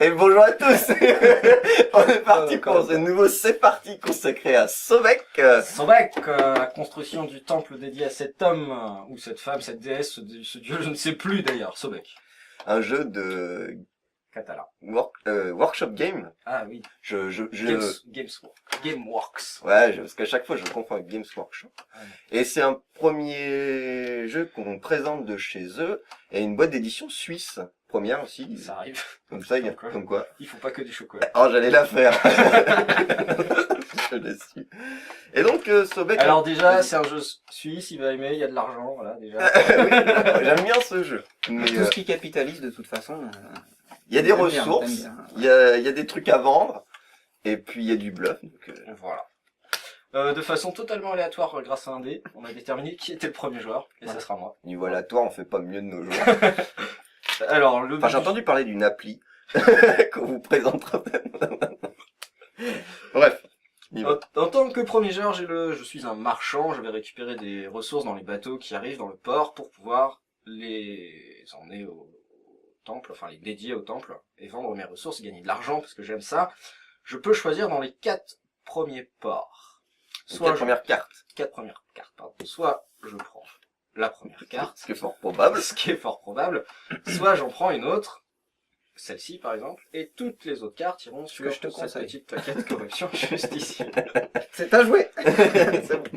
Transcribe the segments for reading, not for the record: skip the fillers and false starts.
Et bonjour à tous. On est parti pour ce nouveau C'est parti consacré à Sobek. Sobek, la construction du temple dédié à cet homme, ou cette femme, cette déesse, ce dieu, je ne sais plus d'ailleurs, Sobek. Un jeu de Catala. workshop game. Ah oui. Gameworks. Ouais, parce qu'à chaque fois je confonds avec Games Workshop. Ah, et c'est un premier jeu qu'on présente de chez eux. Et une boîte d'édition suisse. Première aussi. Ça arrive. Comme ça, il y a comme quoi. Il faut pas que du chocolat. Oh, j'allais la faire. Je l'ai su. Et donc, Sobek... Alors déjà, c'est un jeu suisse, il va aimer, il y a de l'argent, voilà, déjà. Oui, j'aime bien ce jeu. Mais, tout ce qui capitalise, de toute façon... il y a des ressources, il y a des trucs à vendre, et puis il y a du bluff. Donc, Voilà. De façon totalement aléatoire, grâce à un dé, on a déterminé qui était le premier joueur, et ça sera moi. Niveau aléatoire, on fait pas mieux de nos jours. Alors, Enfin, j'ai entendu parler d'une appli qu'on vous présentera. Bref. En tant que premier joueur, je suis un marchand, je vais récupérer des ressources dans les bateaux qui arrivent dans le port pour pouvoir les emmener au temple, enfin les dédier au temple, et vendre mes ressources, gagner de l'argent, parce que j'aime ça. Je peux choisir dans les 4 premiers ports. Soit la première carte. 4 premières cartes, pardon. Soit je prends la première carte. Ce qui est fort probable. Ce qui est fort probable. Soit j'en prends une autre, celle-ci par exemple, et toutes les autres cartes iront sur je te cette conseille. petite plaquette corruption juste ici. C'est à jouer. C'est bon.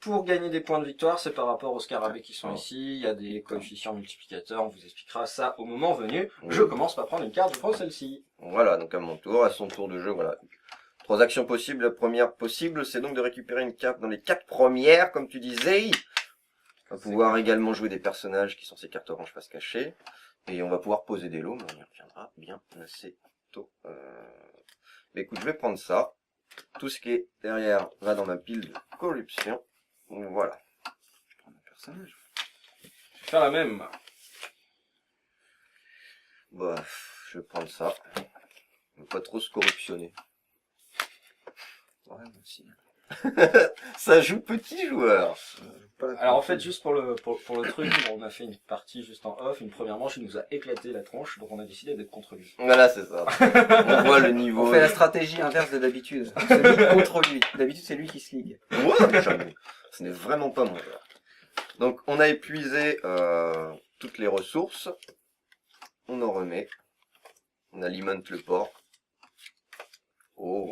Pour gagner des points de victoire, c'est par rapport aux scarabées qui sont ici. Il y a des coefficients multiplicateurs, on vous expliquera ça au moment venu. Je commence par prendre une carte, je prends celle-ci. Voilà, donc à mon tour, à son tour de jeu, voilà. 3 actions possibles. La première possible, c'est donc de récupérer une carte dans les 4 premières, comme tu disais. On va pouvoir également jouer des personnages qui sont ces cartes oranges face cachée. Et on va pouvoir poser des lots, mais on y reviendra bien assez tôt. Mais écoute, je vais prendre ça. Tout ce qui est derrière va dans ma pile de corruption. Donc voilà. Je prends un personnage. Je vais faire la même. Bah, je vais prendre ça. On va pas trop se corruptionner. Ouais, moi aussi. Ça joue petit joueur. Alors en fait, juste pour le truc, on a fait une partie juste en off, une première manche, il nous a éclaté la tronche, donc on a décidé d'être contre lui. Voilà, c'est ça. On voit le niveau. On fait la stratégie inverse de d'habitude. Celui contre lui. D'habitude, c'est lui qui se ligue. Ouais, jamais. Ce n'est vraiment pas mon joueur. Donc, on a épuisé toutes les ressources. On en remet. On alimente le port. Oh.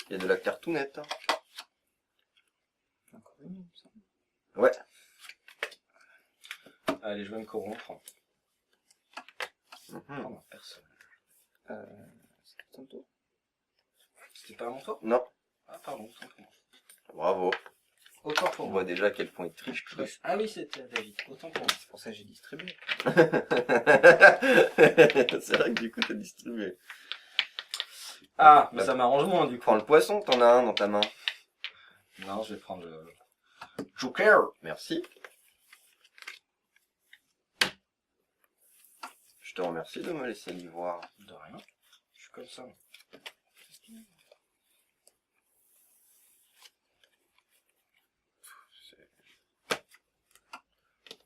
Il y a de la cartoonette. Encore une, ça. Ouais. Allez, je vais me corrompre. Mhm. Oh, personne. C'est ton tour. C'était pas à mon tour? Non. Ah pardon, autant pour moi. Bravo. Autant pour On moi. voit déjà à quel point il triche. Ah oui, c'était David, autant pour moi. C'est pour ça que j'ai distribué. C'est vrai que du coup, t'as distribué. Ah, mais ça m'arrange moins du coup. Prends le poisson, t'en as un dans ta main. Non, je vais prendre le Joker. Merci. Je te remercie de me laisser l'y voir. De rien. Je suis comme ça.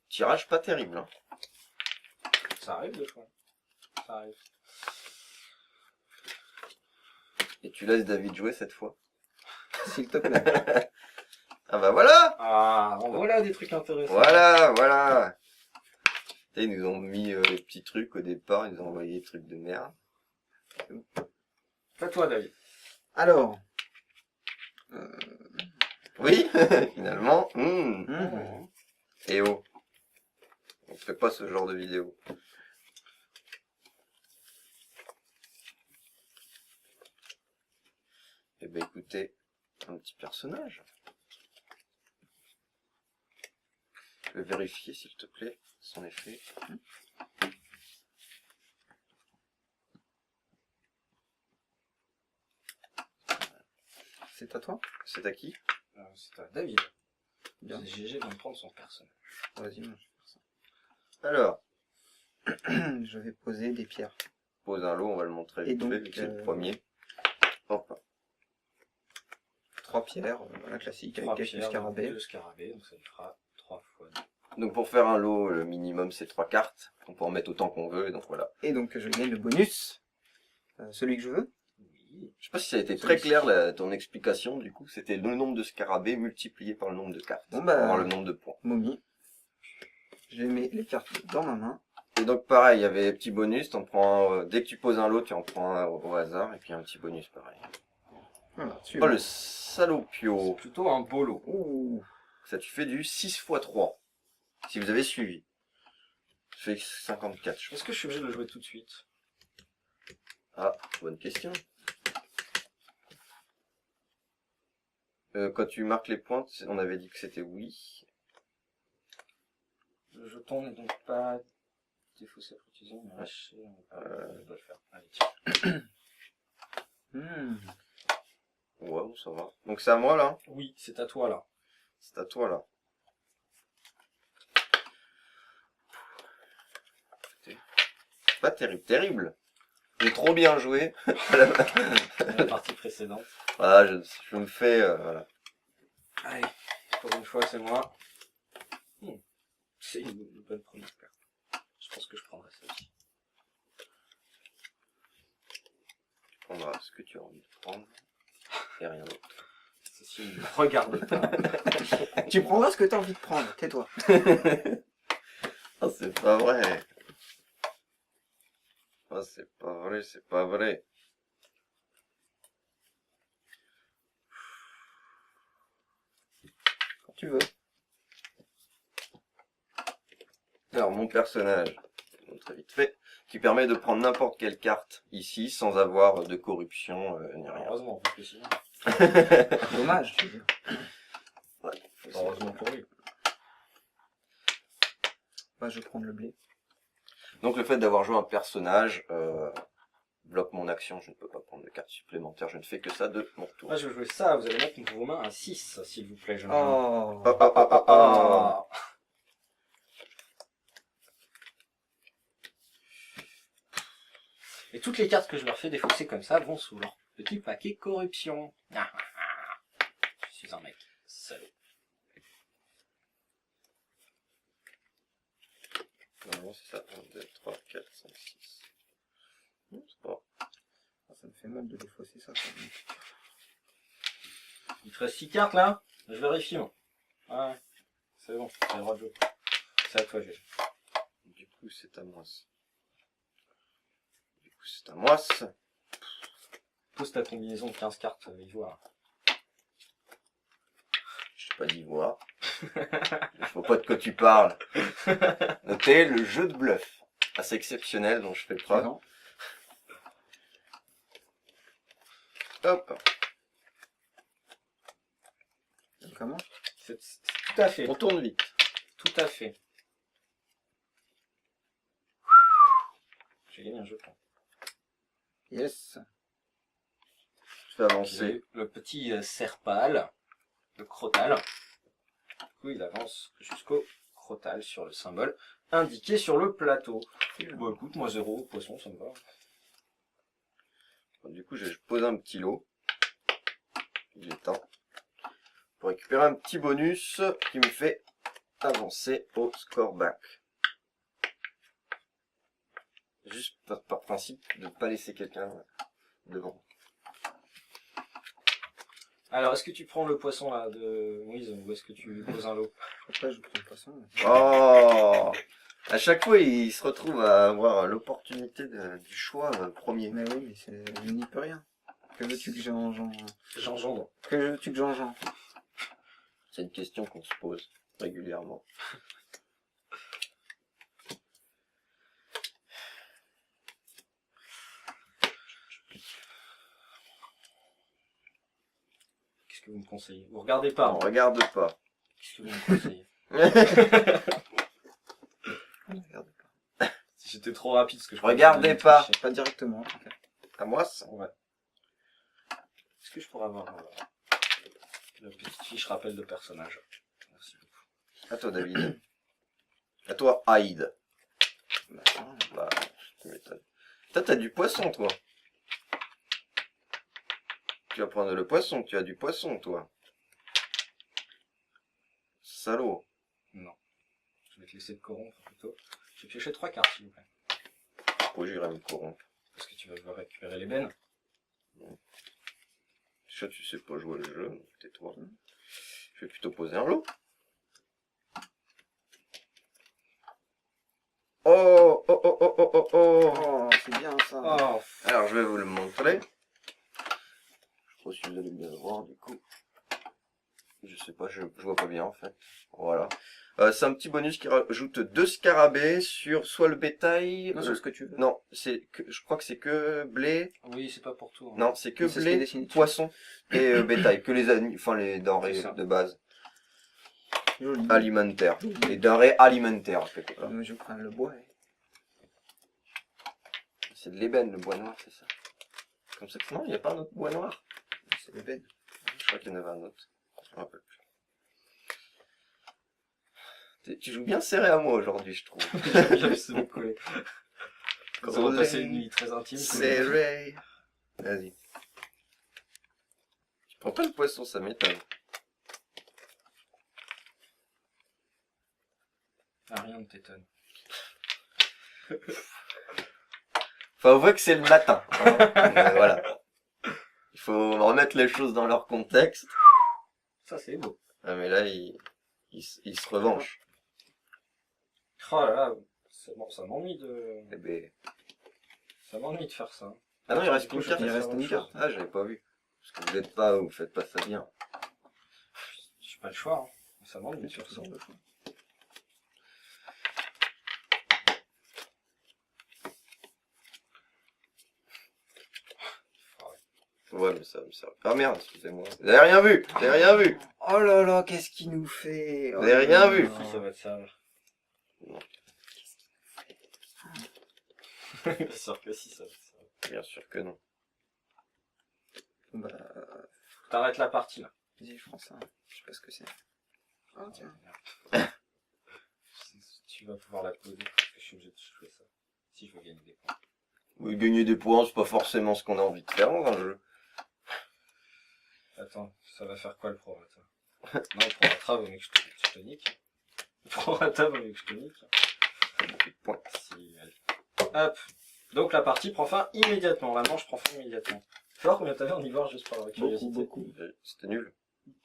Tirage pas terrible, hein. Ça arrive des fois. Ça arrive. Et tu laisses David jouer cette fois. S'il te plaît. Ah bah voilà. Ah, voilà des trucs intéressants. Voilà. Et ils nous ont mis les petits trucs au départ, ils nous ont envoyé des trucs de merde. C'est à toi, David. Alors. Oui, finalement. Mhm. Et oh. On fait pas ce genre de vidéo. Eh ben écoutez, un petit personnage. Je vais vérifier s'il te plaît son effet. C'est à toi. C'est à qui? C'est à David. Bien. GG vient de prendre son personnage. Vas-y, moi, je vais faire Alors, ça. Je vais poser des pierres. pose un lot, on va le montrer Et vite donc, fait, vu que c'est le premier. Hop. 3 pierres, la classique, avec 3 quelques pierres, scarabées. 2 scarabées, donc ça lui fera 3 fois 2. Donc pour faire un lot, le minimum c'est 3 cartes. On peut en mettre autant qu'on veut, et donc voilà. Et donc je gagne le bonus. Celui que je veux. Oui. Je sais pas si ça a été très clair ton explication, du coup. C'était le nombre de scarabées multiplié par le nombre de cartes. Bon, Pour bah, avoir le nombre de points. Momie. Je mets les cartes dans ma main. Et donc pareil, il y avait des petits bonus. T'en prends dès que tu poses un lot, tu en prends un au hasard. Et puis un petit bonus pareil. Voilà, Oh suivant. le C'est salopio. plutôt un beau lot. Ouh. Ça tu fais du 6 x 3. Si vous avez suivi. Ça fait 54 je pense. Est-ce que je suis obligé de le jouer tout de suite? Ah, bonne question. Quand tu marques les points, on avait dit que c'était oui. Le jeton n'est donc pas défaussé pour utiliser, mais lâché. Je dois le faire. Allez, tiens. Hmm. Ouais, bon, ça va. Donc c'est à moi là. Oui, c'est à toi là. C'est à toi là. Pas terrible, terrible. J'ai trop bien joué. Dans la partie précédente. Voilà, je me fais... voilà. Allez, pour une fois, c'est moi. C'est une bonne première carte. Je pense que je prendrai celle-ci. Tu prendras ce que tu as envie de prendre. Et rien d'autre. Ceci ne me regarde pas. Tu prendras ce que t'as envie de prendre, tais-toi. Oh, c'est pas vrai. Oh, c'est pas vrai, c'est pas vrai. Quand tu veux. Alors, mon personnage, très vite fait, qui permet de prendre n'importe quelle carte ici sans avoir de corruption ni rien. Heureusement, parce que sinon. Dommage, tu veux dire. Heureusement pour lui. Bah, je vais prendre le blé. Donc le fait d'avoir joué un personnage bloque mon action, je ne peux pas prendre de carte supplémentaire, je ne fais que ça de mon tour. Moi, je vais jouer ça. Vous allez mettre vos mains à 6, s'il vous plaît, jeune homme. Oh. Ah, ah, ah, ah, ah. Ah. Et toutes les cartes que je leur fais défausser comme ça vont sous leur petit paquet corruption. Ah, ah, ah. Je suis un mec salaud. Non, c'est ça, 1, 2, 3, 4, 5, 6. C'est pas... Ah, ça me fait mal de défausser ça. Quand même. Il te reste 6 cartes là? Je vérifie moi. Ouais, c'est bon, t'as le droit de jouer. C'est à toi, Gégé. Du coup, c'est à moi. Du coup, c'est à moi. Pose ta combinaison de 15 cartes ivoire. Je sais pas d'ivoire. Je vois pas de quoi tu parles. Notez le jeu de bluff. Assez exceptionnel dont je fais preuve. Non. Hop. Comment? C'est tout à fait. On tourne vite. Tout à fait. J'ai gagné un jeton. Yes. Je fais avancer. J'ai le petit serpal, le crotal. Du coup, il avance jusqu'au crotal sur le symbole indiqué sur le plateau. Bon, écoute, moi 0, poisson, ça me va. Du coup, je pose un petit lot. Il est temps. Pour récupérer un petit bonus qui me fait avancer au score back. Juste par principe de ne pas laisser quelqu'un devant. Alors, est-ce que tu prends le poisson là de Moïse ou est-ce que tu poses un lot? Après, je prends le poisson. Oh! À chaque fois, il se retrouve à avoir l'opportunité du choix premier. Mais oui, mais je n'y peux rien. Que veux-tu que Gingembre. Que veux-tu que j'en C'est une question qu'on se pose régulièrement. Qu'est-ce que vous me conseillez? Vous regardez pas. On Hein. regarde pas. Qu'est-ce que vous me conseillez? Regarde Si j'étais trop rapide, ce que je Regardez pas. pas directement. En tout cas. À moi, ça. Ouais. Est-ce que je pourrais avoir la petite fiche rappel de personnage? Merci beaucoup. À toi, David. À toi, Hyde. Bah, ça, Bah, tu m'étonnes. Toi, t'as du poisson, toi. Tu vas prendre le poisson, tu as du poisson, toi. Salaud. Non. Je vais te laisser te corrompre plutôt. Je vais piocher 3 cartes, s'il vous plaît. Pourquoi j'irais me corrompre? Parce que tu vas devoir récupérer l'ébène. Déjà, tu sais pas jouer le jeu, donc tais-toi. Je vais plutôt poser un lot. Oh, oh, oh, oh, oh, oh, oh. Oh, c'est bien ça. Oh, Alors, je vais vous le montrer. Je crois que vous allez bien le voir, du coup. Je sais pas, je vois pas bien, en fait. Voilà. C'est un petit bonus qui rajoute 2 scarabées sur soit le bétail... Non, sur ce que tu veux. Non, je crois que c'est que blé... oui, c'est pas pour tout. Hein. Non, c'est que C'est ce qui est blé, dessiné dessus. poisson et bétail. Que les denrées C'est ça. de base. Joli. Alimentaires. Les denrées alimentaires, quelque part. Je prends le bois. C'est de l'ébène, le bois noir, c'est ça. Comme ça que non, il n'y a pas un autre bois noir. C'est l'ébène. Je crois qu'il y en avait un autre. Je me rappelle plus. Tu joues bien serré à moi aujourd'hui, je trouve. J'avais ce mot collé. Nous avons passé une nuit très intime. Serré. Vas-y. Tu prends pas le poisson, ça m'étonne. Ah, rien ne t'étonne. Faut avouer que c'est le matin. Hein. Voilà. Il faut remettre les choses dans leur contexte. Ça, c'est beau. Ah, mais là, il se revanche. Oh là là, c'est bon, ça m'ennuie de... Eh ben... Ça m'ennuie de faire ça. Ah non, il reste une Je carte. vais Il faire reste autre une chose. carte. Ah, j'avais pas vu. Parce que vous faites pas ça bien. J'ai pas le choix. Hein. Ça m'ennuie de faire ça. Ouais, mais ça me sert. Ah merde, excusez-moi. Vous avez rien vu. Vous avez rien vu. Oh là là, qu'est-ce qu'il nous fait? Vous avez rien vu. Si ça va te servir. Non. Bien sûr que si ça va te servir. Bien sûr que non. Bah, T'arrêtes la partie là. vas-y, je prends ça. Je sais pas ce que c'est. Ah, tiens. Tu vas pouvoir la poser parce que je suis obligé de jouer ça. Si je veux gagner des points. Oui, gagner des points, c'est pas forcément ce qu'on a envie de faire dans un jeu. Attends, ça va faire quoi le prorata? Non, le prorata vaut mieux que je te nique. Le prorata vaut mieux que je te nique. Beaucoup de points. Si, allez. Hop. Donc la partie prend fin immédiatement. La manche prend fin immédiatement. Fort, combien t'avais en ivoire juste par curiosité? Beaucoup. C'était nul.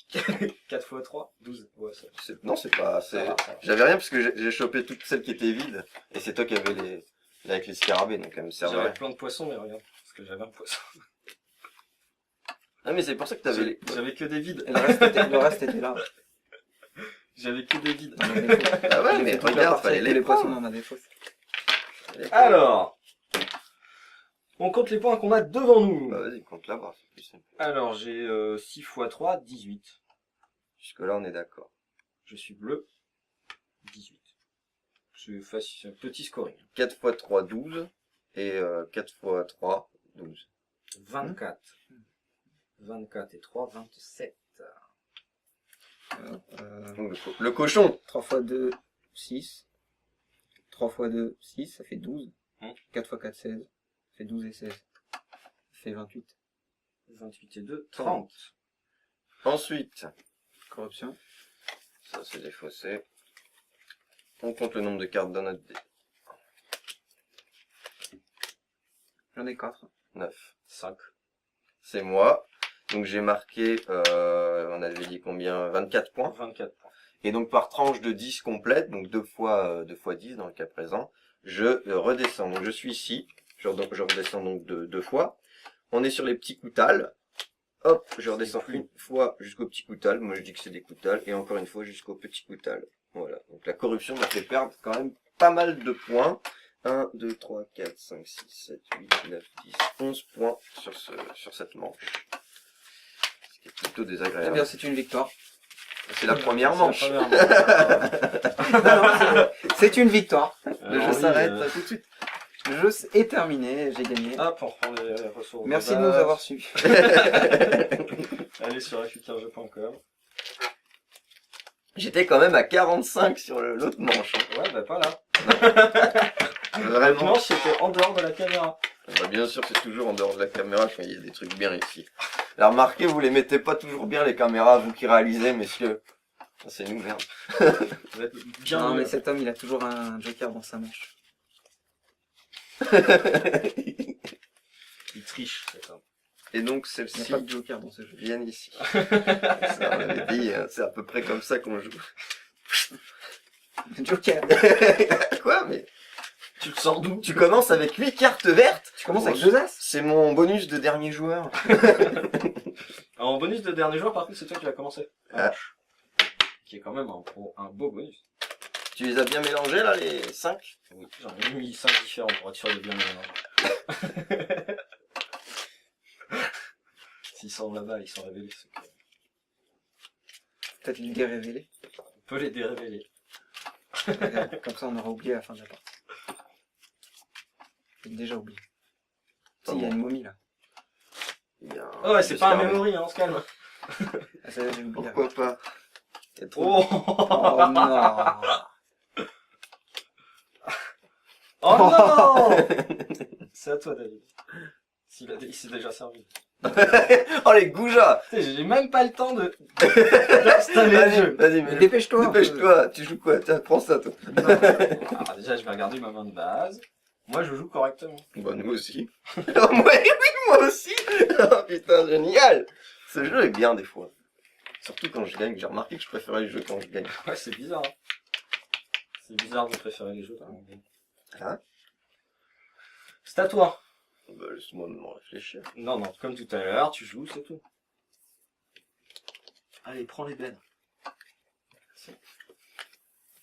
4 x 3, 12. Ouais, ça. Non, c'est pas. Ça va. J'avais rien parce que j'ai chopé toutes celles qui étaient vides. Et c'est toi qui avais les. Avec les scarabées, donc elle me servait. J'avais plein de poissons, mais regarde. Parce que j'avais un poisson. Ah, mais c'est pour ça que t'avais les. J'avais que des vides. Et le reste était là. J'avais que des vides. On a des fausses. Ah ouais, mais Toute la regarde, partie fallait avec les les poissons, prendre. on a des fausses. Alors. On compte les points qu'on a devant nous. Bah vas-y, compte là-bas, c'est plus simple. Alors, j'ai 6 x 3, 18. Jusque-là, on est d'accord. Je suis bleu. 18. C'est facile, petit scoring. 4 x 3, 12. Et 4 x 3, 12. 24. 24 et 3, 27. Donc, le cochon. 3 x 2, 6. 3 x 2, 6, ça fait 12. 4 x 4, 16. Ça fait 12 et 16. Ça fait 28. 28 et 2, 30. Ensuite, Corruption. ça c'est défaussé. On compte le nombre de cartes dans notre dé. J'en ai 4. 9. 5. C'est moi. Donc j'ai marqué, on avait dit combien? 24 points. 24 points. Et donc par tranche de 10 complète, donc 2 fois 10 dans le cas présent, je redescends. Donc je suis ici, je redescends donc deux fois. On est sur les petits coutals. Hop, je redescends une fois jusqu'au petit coutal. Moi je dis que c'est des coutals. Et encore une fois jusqu'au petit coutal. Voilà. Donc la corruption m'a fait perdre quand même pas mal de points. 1, 2, 3, 4, 5, 6, 7, 8, 9, 10, 11 points sur cette manche. Ce qui est plutôt Eh désagréable. bien, c'est une victoire. C'est la première manche. Non, c'est une victoire. Le jeu s'arrête tout de suite. Le jeu est terminé, j'ai gagné. Hop, on reprend les ressources. Merci de nous avoir suivis. Allez sur fqrjeu.com. J'étais quand même à 45 sur l'autre manche. Hein. Ouais, bah pas là. L'autre Vraiment. manche, c'était en dehors de la caméra. Bah, bien sûr, c'est toujours en dehors de la caméra quand il y a des trucs bien ici. Alors remarquez, vous les mettez pas toujours bien les caméras, vous qui réalisez, messieurs. C'est nous, merde. Ça va être bien Non, mieux. mais cet homme, il a toujours un joker dans sa manche. Il triche, cet homme. Et donc, Il n'y a celle-ci pas de joker dans ce jeu. viennent ici. Ça, on avait dit, hein, c'est à peu près comme ça qu'on joue. Joker. Quoi, mais Tu le sors d'où? tu commences avec 8 cartes vertes. Tu commences avec 2 as. C'est mon bonus de dernier joueur. En bonus de dernier joueur, par contre, c'est toi qui vas commencer. Ah. Qui est quand même un beau bonus. Tu les as bien mélangés, là, les 5? Oui, j'en ai mis 5 différents pour être sûr de bien les mélanger. S'ils sont là-bas, ils sont révélés. ceux qui- Peut-être les dérévéler. On peut les dérévéler. Comme ça, on aura oublié à la fin de la partie. J'ai déjà oublié. Si, il y a une momie là. Bien, Oh ouais, c'est pas un j'espère, memory, hein, on se calme. Ah, ça, j'ai oublié. Pourquoi pas? Il y a trop Oh, Oh non. oh non. C'est à toi, David. Il s'est déjà servi. Oh, les goujats! Tu sais, j'ai même pas le temps d'installer le jeu. Vas-y, mais Dépêche-toi. un peu. dépêche-toi, tu joues quoi? Tiens, prends ça, toi. Alors déjà, je vais regarder ma main de base. Moi, je joue correctement. Bah, nous aussi. Oh, moi, oui, moi aussi! Oh, putain, génial! Ce jeu est bien, des fois. Surtout quand je gagne. J'ai remarqué que je préférais les jeux quand je gagne. Ouais, c'est bizarre. Hein. C'est bizarre de préférer les jeux quand on gagne. Hein? C'est à toi. Bah, laisse-moi me réfléchir. Non, non, comme tout à l'heure, tu joues, c'est tout. Allez, prends les bennes.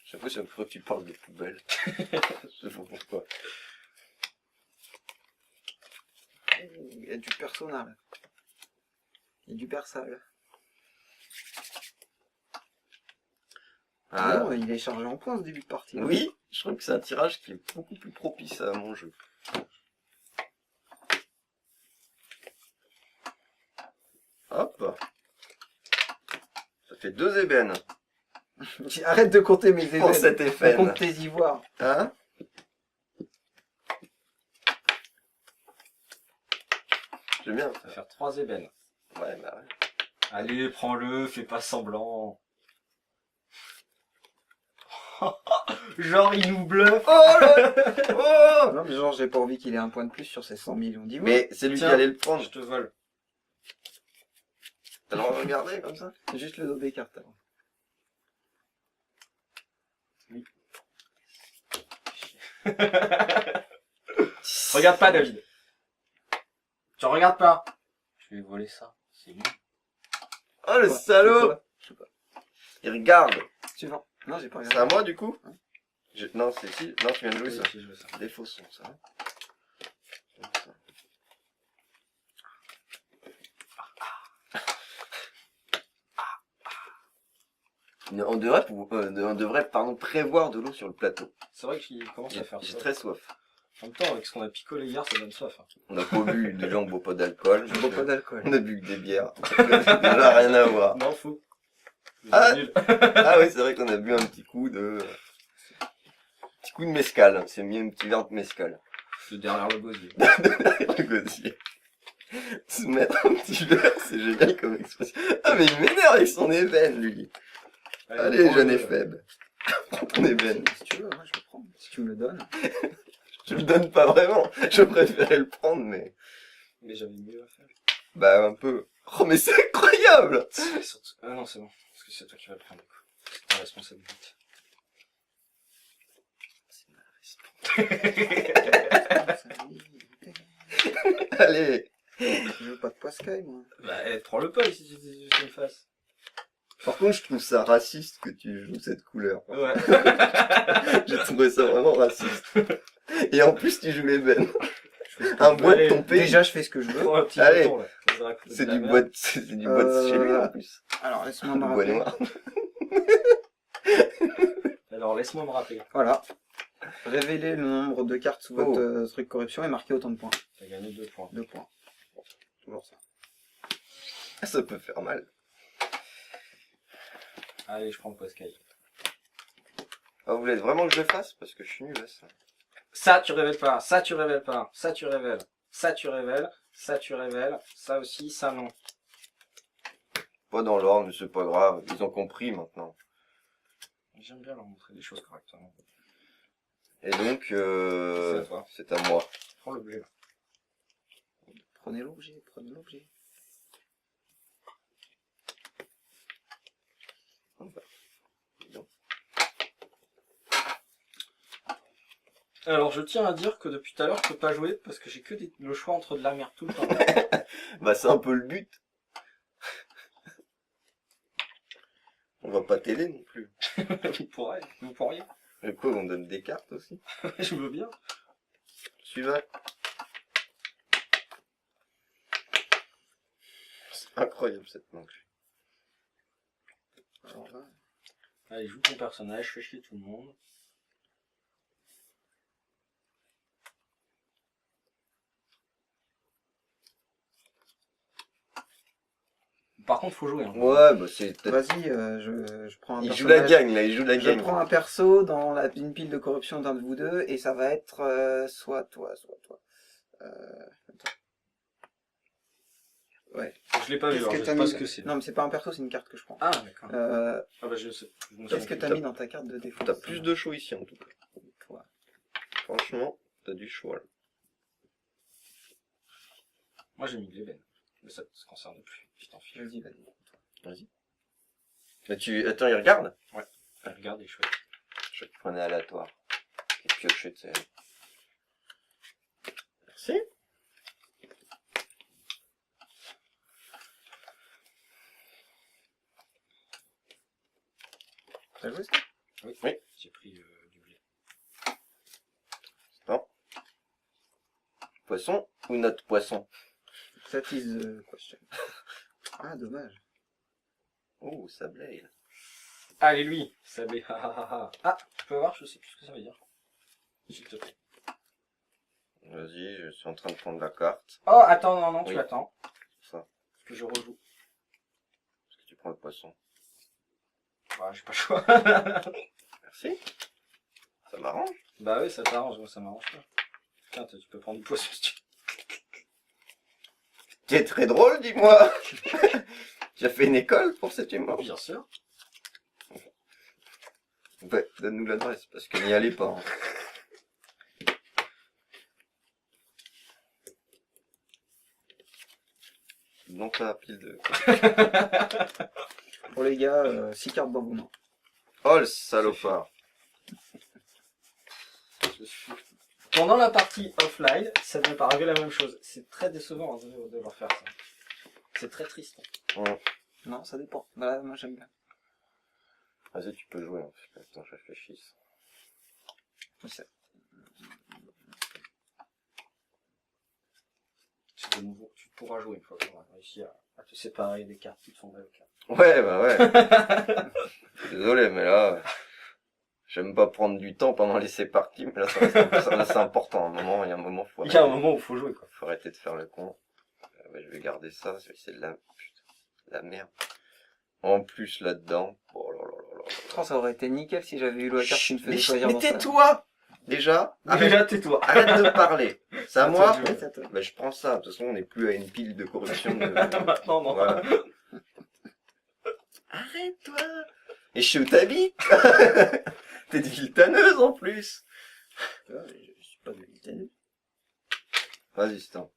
Chaque fois, que tu parles de poubelle. Je sais pas pourquoi. Il y a du persona là. Il y a du persa là. Ah, Non, il est chargé en points ce début de partie. oui, je trouve que c'est un tirage qui est beaucoup plus propice à mon jeu. Hop. Ça fait 2 ébènes Arrête de compter mes pour ébènes. cet On effet. compte tes ivoires. Hein? J'aime bien. Ça va faire 3 ébènes. Ouais, bah ouais. Allez, prends-le, fais pas semblant. Genre, il nous bluffe. Oh là! Oh! Non, mais genre, j'ai pas envie qu'il ait un point de plus sur ses 100 millions d'IVO. Mais c'est lui qui Tiens. allait le prendre. Je te vole. T'as le droit de regarder comme ça? C'est juste le dos des cartes alors. Regarde pas, David. Tu regardes pas. Je vais voler ça. C'est mieux. Oh le Quoi, salaud! je sais pas. Il regarde. Suivant. Non, j'ai pas C'est regardé. à moi du coup? Non, c'est si. Non, tu viens de jouer ça. J'ai joué ça. Des faux sons, ça. On devrait prévoir de l'eau sur le plateau. C'est vrai qu'il commence à faire J'ai ça. très soif. En même temps, avec ce qu'on a picolé hier, ça donne soif. Hein. On n'a pas bu, des gens ne boivent pas d'alcool. Je bois pas d'alcool. On a bu que des bières. Ça n'a rien à voir. Non, fou. Ah. Nul. Ah oui, c'est vrai qu'on a bu un petit coup de mescal. C'est mis un petit verre de mescal. De derrière le gosier. Le gosier. Se mettre un petit verre, c'est génial comme expression. Ah mais il m'énerve avec son ébène, lui. Allez, prends jeune le- et faible. Prends ton ébène. Si tu veux, moi je le prends. Si tu me le donnes. Je le donne pas vraiment. Je préférais le prendre, mais... Mais j'avais mieux à faire. Bah, un peu. Oh, mais c'est incroyable! Surtout... Ah non, c'est bon. Parce que c'est toi qui vas le prendre. Du coup. C'est ta responsabilité. Allez. Je veux pas de Pascal, moi. Bah, prends-le pas si tu me fasses. Par contre, je trouve ça raciste que tu joues cette couleur. Ouais. J'ai trouvé ça vraiment raciste. Et en plus, tu joues l'ébène. Un bois de ton pays. Déjà, je fais ce que je veux. Prends un petit Allez. bouton, là. Ça coûte C'est de la du merde. bois de, c'est du bois de chez lui, en plus. Alors, laisse-moi Du me bois rappeler. noir. Alors, laisse-moi me rappeler. Voilà. Révélez le nombre de cartes sous votre truc corruption et marquez autant de points. T'as gagné 2 points. 2 points. Bon, toujours ça. Ça peut faire mal. Allez, je prends le Pascal. Ah, vous voulez vraiment que je le fasse? Parce que je suis nul à ça. Ça, tu révèles pas. Ça, tu révèles pas. Ça, tu révèles. Ça, tu révèles. Ça, tu révèles. Ça aussi, ça non. Pas dans l'ordre, mais c'est pas grave. Ils ont compris maintenant. J'aime bien leur montrer des choses correctement. Et donc, C'est à toi. c'est à moi. Prends l'objet là. Prenez l'objet, prenez l'objet. Alors je tiens à dire que depuis tout à l'heure je peux pas jouer parce que j'ai que le choix entre de la merde tout le temps. Bah c'est un peu le but. On va pas t'aider non plus. Vous pourriez. Mais quoi, on donne des cartes aussi? Je veux bien. Suivant. C'est incroyable cette manche. Alors là, Allez, joue ton personnage, fais chier tout le monde. Par contre, faut jouer. Hein. Ouais, bah c'est peut-être... vas-y, je prends un Il joue la personnage. gagne là, il joue la Je gagne. prends un perso dans une pile de corruption d'un de vous deux et ça va être soit toi, soit toi. Attends. Ouais. Je l'ai pas vu, Qu'est-ce alors que je t'as sais pas mis ce que c'est. Non, mais c'est pas un perso, c'est une carte que je prends. Ah, d'accord. Euh, Ah bah je sais. Je me Qu'est-ce souviens que plus. t'as mis dans ta carte de défense? T'as plus de choix ici en tout cas. Toi. Franchement, t'as du choix là. Moi j'ai mis de l'ébène. Mais ça te concerne plus. Je t'en fiche. Vas-y, vas-y. Vas-y. Mais tu... Attends, il regarde? Ouais. Regarde et choisis. Je vais te prendre aléatoire. Et piocher, tu sais. Merci. T'as joué ça? Oui. Oui. J'ai pris du blé. Non. Poisson ou notre poisson? That is the question. Ah, dommage. Oh, ça blaye. Allez lui, ça blé. Ah, tu peux voir, je sais plus ce que ça veut dire. S'il te plaît. Vas-y, je suis en train de prendre la carte. Oh, attends, non, Oui. tu attends. Ça. Que je rejoue. Est-ce que tu prends le poisson? Ouais, j'ai pas le choix. Merci. Ça m'arrange. Bah oui, ça t'arrange, moi ça m'arrange pas. Tiens, tu peux prendre du poisson si tu veux. T'es très drôle, dis-moi. Tu as fait une école pour cet humour? Bien sûr. Ouais, donne-nous l'adresse, parce que n'y allez pas. Hein. Non, pas pile de... Pour les gars, 6 cartes dans vos mains. Oh, le salopard. Pendant la partie offline, ça m'est pas arrivé la même chose. C'est très décevant hein, de devoir faire ça. C'est très triste. Ouais. Non, ça dépend. Bah, moi j'aime bien. Vas-y, tu peux jouer. Hein. Attends, je réfléchisse. C'est- De nouveau, tu pourras jouer une fois qu'on aura réussi à te séparer des cartes qui te font mal au cœur. Ouais, bah ouais. Désolé, mais là... J'aime pas prendre du temps pendant les parties, mais là, c'est important. À un moment, il y a un moment, faut Il y a un moment où il faut jouer quoi. faut arrêter de faire le con. Ouais, je vais garder ça, c'est de la... Putain, la merde. En plus, là-dedans... Oh là là là là. Oh, ça aurait été nickel si j'avais eu la carte qui me faisait choisir Mais dans ça. tais-toi! Déjà, Déjà, tais-toi. arrête de parler. C'est à moi? toi de jouer. Ouais, c'est à toi. Bah, je prends ça. De toute façon, on n'est plus à une pile de corruption. Maintenant, non. Voilà. Arrête-toi! Et je suis où t'habites? T'es de Viltaneuse en plus. Je suis pas de Viltaneuse. Vas-y, Stan.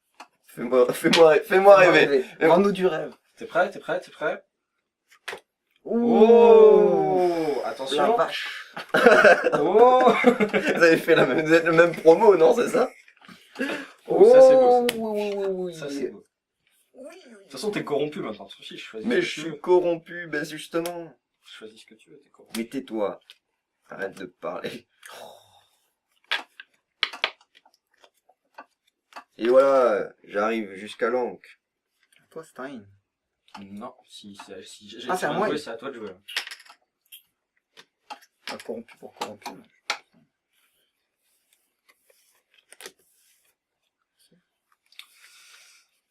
Fais-moi rêver. Rends-nous du rêve. T'es prêt? T'es prêt? T'es prêt? Oh, Oh, la attention. vache. Oh, Vous avez fait vous êtes le même promo, non, c'est ça? oh, ça c'est beau. Oui, oui, oui, Ça, oui. c'est beau. De toute façon, t'es corrompu maintenant. Tu fiches, choisis Mais ce je que tu suis veux. corrompu, ben justement. Choisis ce que tu veux, t'es corrompu. Mais tais-toi. Arrête de parler. Et voilà, j'arrive jusqu'à l'anque. Toi, Stein. Non, si j'ai Ah, c'est à moi, jouer, il- c'est à toi de jouer. Pas corrompu pour corrompu.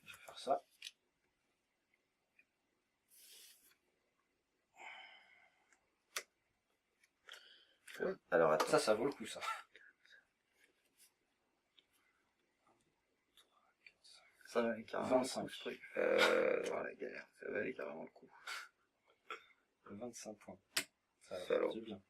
Je vais faire ça. Alors attends. Ça vaut le coup, ça. Ça va aller carrément. 25. ce truc. La galère. Ça va aller carrément le coup. 25 points. Ça va Salaud. faire du bien.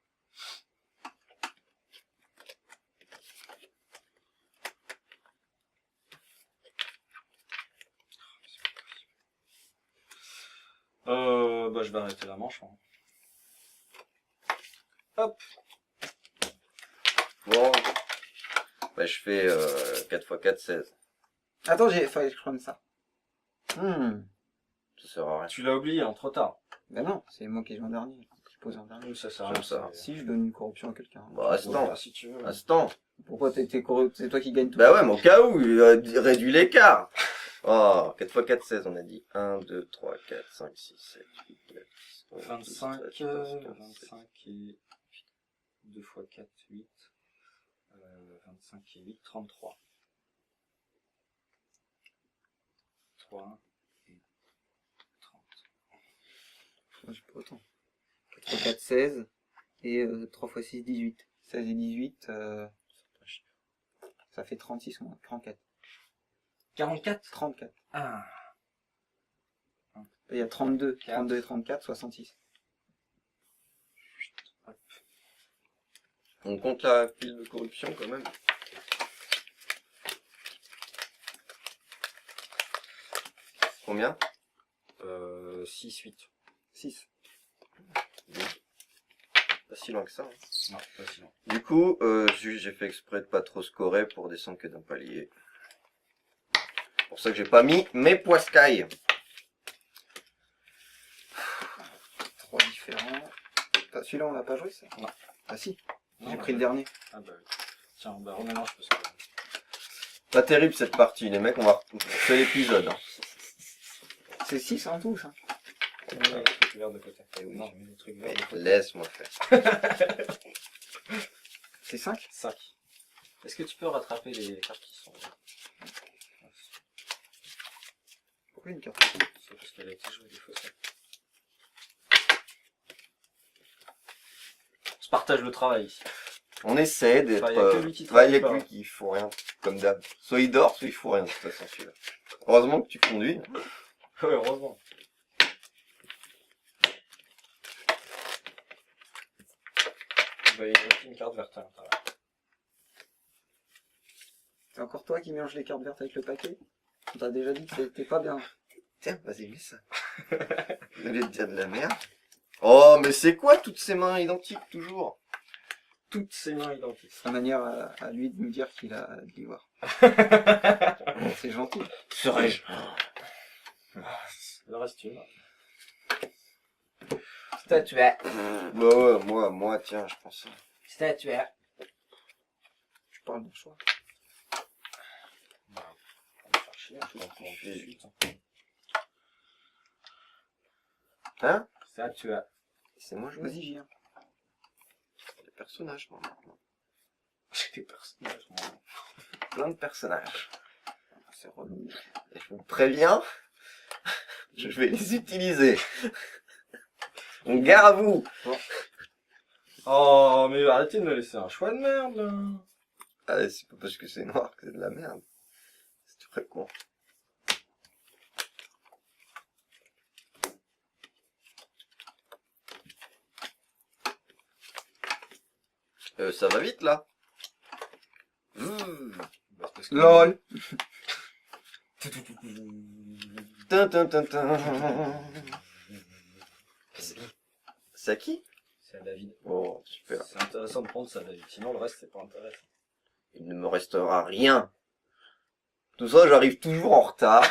bah je vais arrêter la manche. Hein. Hop. Bon. Bah, je fais 4 x 4, 16. Attends, fallait que je prenne ça. Ça sert à rien. Tu l'as oublié, hein, trop tard. Ben non, c'est moi qui joue en dernier. Qui pose en dernier. Oui, ça sert à Comme rien. ça. Si je donne une corruption à quelqu'un. Bah, instant. Bah, si tu veux. Instant. Pourquoi t'es corrupt? C'est toi qui gagne tout. Bah ouais, mais au cas où, réduit l'écart. Oh, 4 x 4, 16, on a dit. 1, 2, 3, 4, 5, 6, 7, 8, 9, 10, 11, 25, 12, 13, 14, 15, 25 et 2 x 4, 8. 25 et 8, 33. 3 et 30. Moi, j'ai pas autant. 4 x 4, 16. Et 3 x 6, 18. 16 et 18, ça fait 36 moins 34. 44. 34. Ah. Il y a 32. 4. 32 et 34, 66. On compte la pile de corruption quand même. Combien? 6, 8. 6. Pas si loin que ça. Hein. Non, pas si loin. Du coup, j'ai fait exprès de pas trop scorer pour descendre que d'un palier. C'est pour ça que j'ai pas mis mes poiscailles. 3 différents. Celui-là, on l'a pas joué, ça? Non. Ah si, Non, j'ai bah, pris le dernier. Ah bah oui. Tiens, bah remélange parce que... Pas terrible cette partie, les mecs, on fait l'épisode. Hein. C'est 6 en tout, ça. Ouais, les trucs verts de côté. Eh oui. Non, mais les trucs verts de côté. Laisse-moi faire. C'est 5? 5. Est-ce que tu peux rattraper les cartes qui sont... Pourquoi une carte? C'est parce qu'elle a été jouée des fois. Ça. On se partage le travail ici. On essaie d'être... Enfin, y a que lui qui il y travaille a pas. que lui qui faut rien, comme d'hab. Soit il dort, soit il faut rien, de toute façon, celui-là. Heureusement que tu conduis. Ouais, heureusement. Bah, il y a aussi une carte verte à l'intérieur. C'est encore toi qui mélange les cartes vertes avec le paquet? On t'a déjà dit que c'était pas bien. Tiens, vas-y, mets ça. Au lieu de dire de la merde. Oh, mais c'est quoi toutes ces mains identiques, toujours? Toutes ses mains identiques. C'est la manière à lui de me dire qu'il a de l'ivoire. C'est gentil. Serais-je? Le reste, tu vois. Statuette. Bah ouais, moi, tiens, je pense. Statuette. Tu parles de choix. Bah, on va faire chier, je comprends tout de suite. Hein? Ça, tu as. C'est moi, je me Vas-y, viens. des personnages, moi, maintenant. J'ai des personnages, moi. Plein de personnages. C'est relou. Et je vous préviens, je vais les utiliser. Donc, gare à vous. Oh, mais arrêtez de me laisser un choix de merde, là. Ah, c'est pas parce que c'est noir que c'est de la merde. C'est très con. Ça va vite, là. Bah, c'est parce que... LOL. Tin, tin, tin, tin. C'est à qui? C'est à David. Oh, super. C'est intéressant de prendre ça, David. Sinon, le reste, c'est pas intéressant. Il ne me restera rien. Tout ça, j'arrive toujours en retard.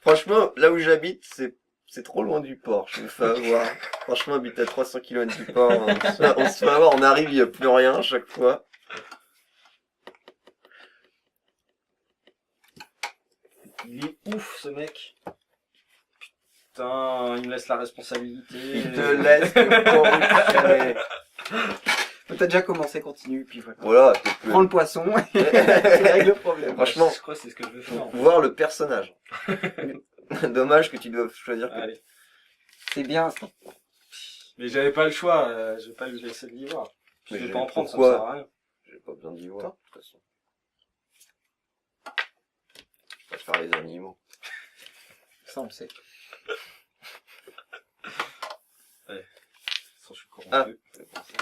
Franchement, là où j'habite, c'est trop loin du port. Je me fais avoir. Franchement, habite à 300 km du port. On se fait avoir, on arrive, il n'y a plus rien à chaque fois. Il est ouf, ce mec. Putain, il me laisse la responsabilité. Il te laisse te corruptionner. T'as déjà commencé, continue, puis voilà. Voilà, tu peux Prends le poisson et règle le problème. Franchement, Je crois que c'est ce que je vais faire. voir le personnage. Dommage que tu doives choisir que... Allez. C'est bien ça. Mais j'avais pas le choix, je vais pas lui laisser de l'ivoire. Je Mais vais pas en prendre, pourquoi ça me sert à rien. J'ai pas besoin d'y voir, de toute façon. Je préfère les animaux. Ça, on le sait. Sans je suis Ah, corrompu. c'est bon, ça.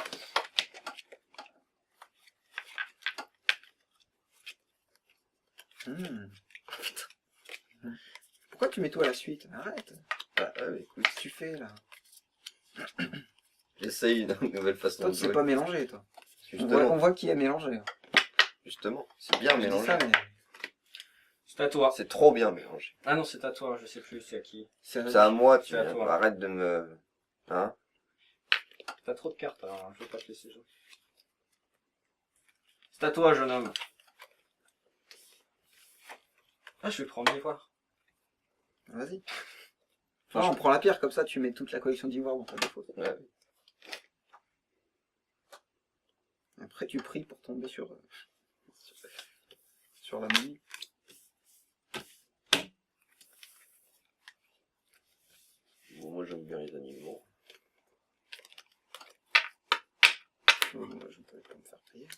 Pourquoi tu mets tout à la suite? Arrête. Ah, écoute, Qu'est-ce que tu fais là? j'essaye une nouvelle façon Toi, de tu sais jouer. pas mélanger, toi. Justement, On voit qui a mélangé. justement, c'est bien Je dis mélangé. ça, mais C'est à toi. C'est trop bien mélangé. Ah non, c'est à toi, je sais plus, c'est à qui. c'est C'est à moi, tu C'est à viens. toi. Arrête de me... Hein? T'as trop de cartes, alors je vais pas te laisser jouer. C'est à toi, jeune homme. Ah, je suis le premier voir. Vas-y. Ah, on prend la pierre, comme ça tu mets toute la collection d'ivoire dans ta défaut. Ouais. Après tu pries pour tomber sur la momie. Bon, moi j'aime bien les animaux. Moi, je peux pas me faire payer.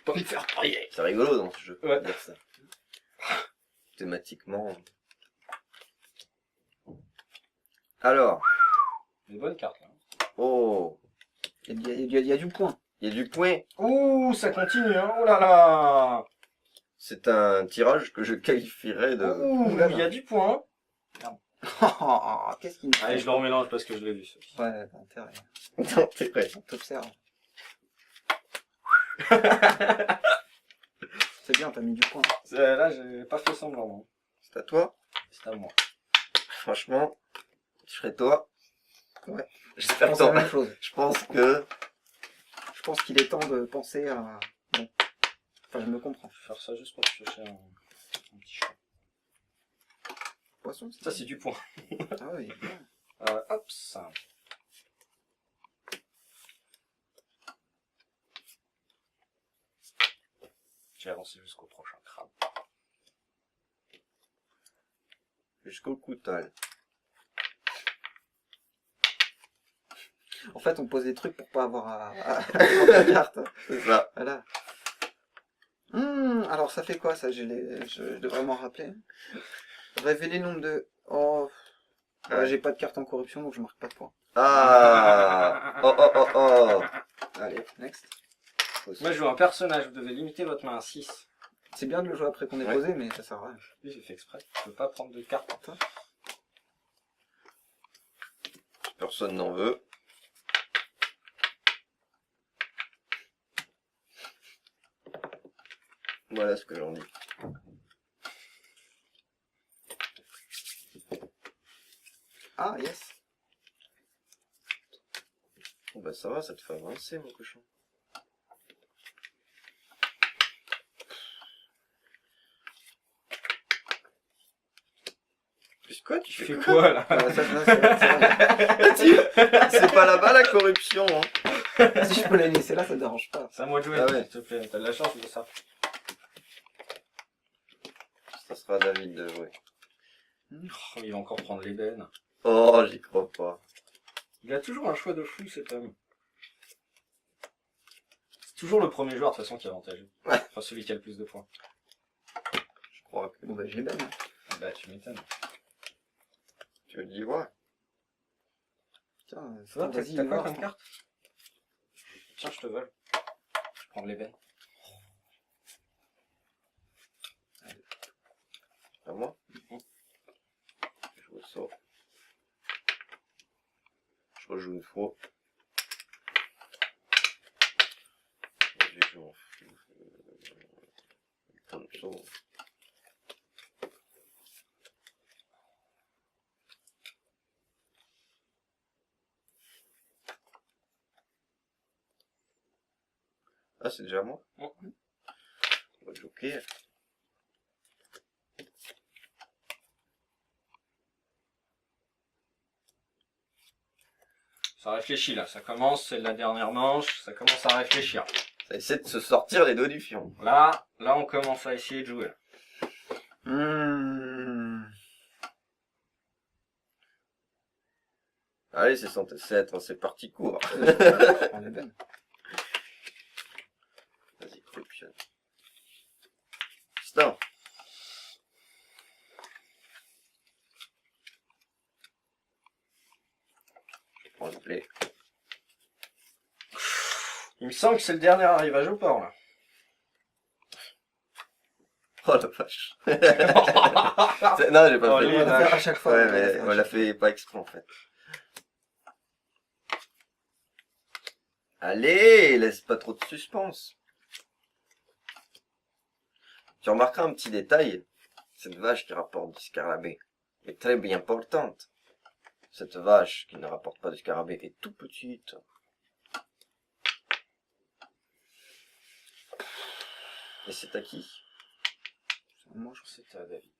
Pas me faire prier. C'est rigolo dans ce jeu, Ouais. dire ça. Thématiquement. Alors, Des bonnes cartes, là. oh, Il y a du point. il y a du point. Ouh, ça continue, hein. Oh là là. C'est un tirage que je qualifierais de... Ouh, là il là. y a du point. Qu'est-ce qu'il me Allez, fait? je le remélange parce que je l'ai vu. Ça. Ouais, t'as intérêt. Non, c'est vrai. On t'observe. C'est bien, t'as mis du point. Là, j'ai pas fait semblant. Non. C'est à toi. C'est à moi. Franchement, je serais toi. Ouais. Je J'espère pense que à la t'en- même chose. Je pense que... Je pense qu'il est temps de penser à... Bon. Enfin, je me comprends. Je vais faire ça juste pour chercher un petit chat. Poisson, Ça, c'est du point. Ah oui, bien. Hop, ça. J'ai avancé jusqu'au prochain crabe. Jusqu'au coutal. En fait, on pose des trucs pour pas avoir à prendre la carte. C'est ça. Voilà. Alors, ça fait quoi, ça? Je devrais m'en rappeler. Révéler le nombre de... Oh... Ouais, Ouais. j'ai pas de carte en corruption, donc je marque pas de points. Ah. Oh, oh, oh, oh. Allez, next. Moi, je joue un personnage. Vous devez limiter votre main à 6. C'est bien de le jouer après qu'on ait Ouais. posé, mais ça sert à rien. Oui, j'ai fait exprès. Je peux pas prendre de carte pour toi. Personne n'en veut. Voilà ce que j'en dis. Ah, yes. Bon bah ça va, ça te fait avancer mon cochon. Plus quoi, tu Tu fais fais quoi? quoi, là? Ah, ça, C'est pas là-bas la corruption, hein. si je peux la laisser là, ça te dérange pas. C'est à moi de jouer, Ah ouais. s'il te plaît. T'as de la chance de ça. Ça sera à David de jouer. Oh, il va encore prendre l'ébène. Oh, j'y crois pas. Il a toujours un choix de fou, cet homme. C'est toujours le premier joueur, de toute façon, qui est avantageux. Ouais. Enfin, celui qui a le plus de points. Je crois que Bon, bah, je l'ai bien. Bah, tu m'étonnes. tu veux le dire, ouais. Tiens, Ça va, vas-y, t'as quoi voir. comme carte? Tiens, je te vole. Je prends de l'ébène. À moi. Je joue ça. Je rejoue une fois. Je joue comme ça. Ah, c'est déjà moi? Ouais. On va joker. Ça réfléchit, là. Ça commence, c'est la dernière manche. Ça commence à réfléchir. Ça essaie de se sortir les doigts du fion. Là, on commence à essayer de jouer. Allez, c'est 107, c'est parti court. Je prends les bennes. Vas-y, corruption. Stop. Je prends le play. Il me semble que c'est le dernier arrivage au port, là. Oh la vache. Non, j'ai pas Oh, fait. lui, On va le faire à chaque fois. Ouais, on va le mais faire à on l'a chaque fait pas exprès en fait. Allez, laisse pas trop de suspense. Tu remarqueras un petit détail. Cette vache qui rapporte du scarabée est très bien portante. Cette vache qui ne rapporte pas du scarabée est tout petite. Et c'est à qui? fois. Moi, C'était à David.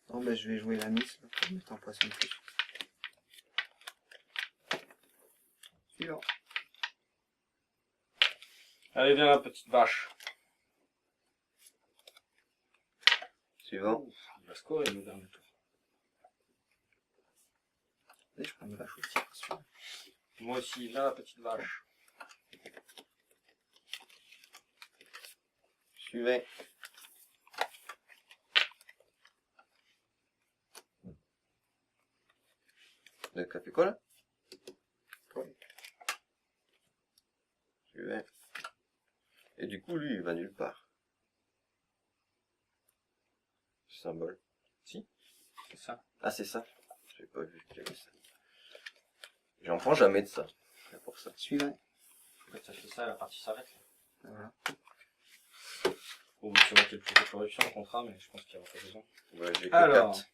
Non, bah, je vais jouer la miss là, pour mettre en poisson de plus. Suivant. Allez, viens, la petite vache. Suivant. Ouf, il va scorer le dernier tour. Allez, je prends une vache aussi. Suivant. Moi aussi, viens, la petite vache. Suivez. Le café cola. Ouais. Suivez. Et du coup, lui, il va nulle part. Symbole. C'est ça. Ah, c'est ça. J'ai pas vu qu'il y avait ça. J'en prends jamais de ça. C'est pour ça. Suivant. Quand tu as fait ça, la partie s'arrête. Voilà. Oh, c'est vrai qu'il y a plus de corruption au contrat, mais je pense qu'il y aura pas besoin. Ouais, j'ai que Alors. 4.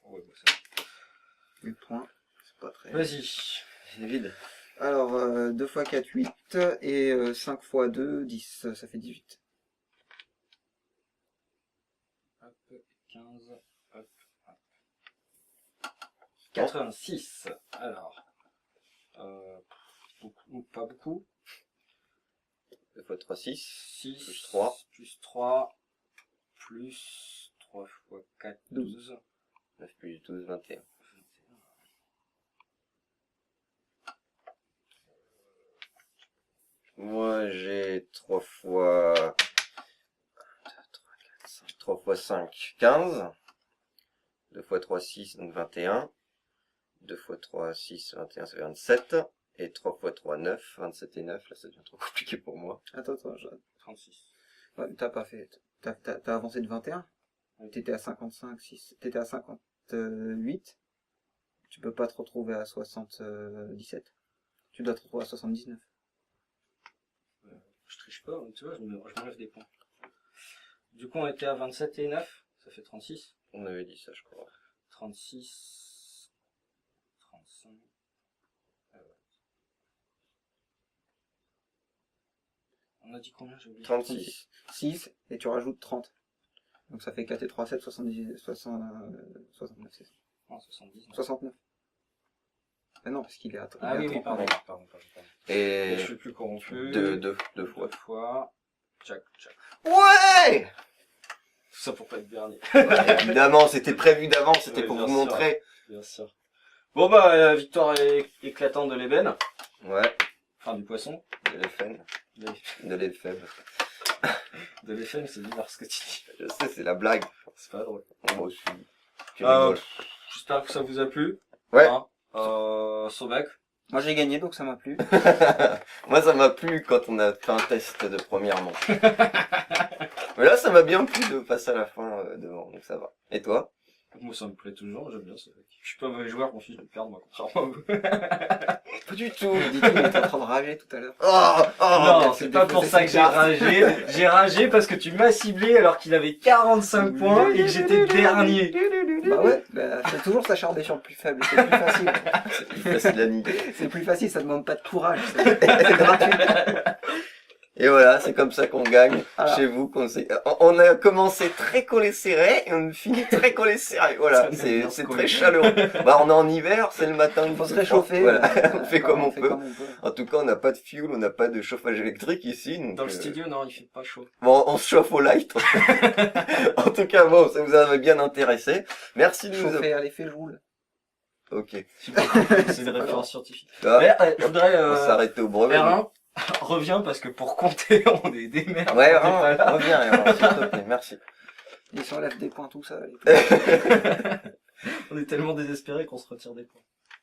Ouais, bah, c'est 8 points. C'est pas très. Vas-y. C'est vide. Alors, 2 x 4, 8. Et 5 x 2, 10. Ça fait 18. Hop, 15. Hop, hop. 86. Alors. Beaucoup, pas beaucoup. 2 x 3, 6. 6. Plus 3. Plus 3. Plus 3 x 4, 12. 9 plus 12, 21. Moi, j'ai 3 fois... 1, 2, 3, 4, 5. 3 fois 5, 15. 2 fois 3, 6, donc 21. 2 fois 3, 6, 21, ça fait 27. Et 3 fois 3, 9. 27 et 9, là, ça devient trop compliqué pour moi. Attends, 36. Ouais, mais t'as pas fait. T'as avancé de 21. T'étais à 55, 6. T'étais à 58. Tu peux pas te retrouver à 77. Tu dois te retrouver à 79. Je triche pas, tu vois, je m'enlève des points. Du coup, on était à 27 et 9, ça fait 36. On avait dit ça, je crois. 36, 35. On a dit combien, j'ai oublié? 36. 6, et tu rajoutes 30. Donc ça fait 4 et 3, 7, 70, 69, c'est ça. Non, 70. 69. Ah non, parce qu'il est à 30. Ah oui, oui, pardon. Et Je suis plus corrompu. deux fois. Deux fois. Tchac, tchac. Ouais! Tout ça pour pas être dernier. Ouais, évidemment, c'était prévu d'avance, c'était Ouais, pour bien vous sûr. montrer. Bien sûr. Bon bah, victoire éclatante de l'ébène. Ouais, Enfin, du poisson. de l'EFN, de l'EFM. De l'effet, mais c'est bizarre ce que tu dis. Je sais, c'est la blague. C'est pas drôle. Moi aussi. Tu Euh, rigoles. J'espère que ça vous a plu. Ouais. Hein. Sobek. Moi j'ai gagné, donc ça m'a plu. Moi, ça m'a plu quand on a fait un test de première manche. Mais là, ça m'a bien plu de passer à la fin devant, donc ça va. Et toi? Moi, ça me plaît toujours, j'aime bien ça. Je suis pas un mauvais joueur, mon fils, je vais le perdre, moi, contrairement à vous. Pas du tout. Dis-tu, il était en train de rager tout à l'heure. Oh, Non, c'est pas pour ça que j'ai ragé. J'ai ragé parce que tu m'as ciblé alors qu'il avait 45 points et que j'étais dernier. Bah ouais, bah, faut toujours s'acharner sur le plus faible, c'est plus facile. c'est plus facile à nier. C'est plus facile, ça demande pas de courage. C'est gratuit. Et voilà, c'est comme ça qu'on gagne Voilà. chez vous. On a commencé très collé serré et on finit très collé serré. Voilà, Ça aime bien c'est se très coller. chaleureux. Bah, on est en hiver, c'est le matin. Il faut se fait réchauffer. froid. Voilà, on fait comme on fait peut. comme on peut. En tout cas, on n'a pas de fuel, on n'a pas de chauffage électrique ici. Donc, Dans le studio, non, il fait pas chaud. bon, on se chauffe au light. En tout cas, bon, ça vous avait bien intéressé. Merci de nous avoir... Chauffer à l'effet Joule. Ok. C'est des références scientifiques. Ah, Mais, je voudrais, on s'arrête au brevet. R1, reviens parce que pour compter, on est des merdes. Ouais, on est pas là. reviens, s'il te plaît, merci. Ils s'enlèvent des points, tout ça. On est tellement désespéré qu'on se retire des points.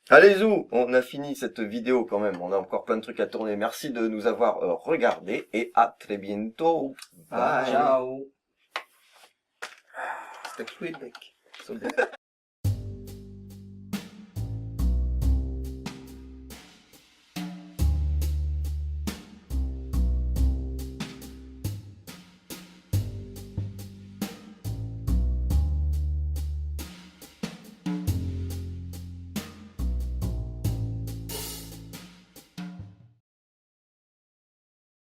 Allez zou, on a fini cette vidéo quand même. On a encore plein de trucs à tourner. Merci de nous avoir regardés et à très bientôt. Bye. Ciao. C'était fluide, mec.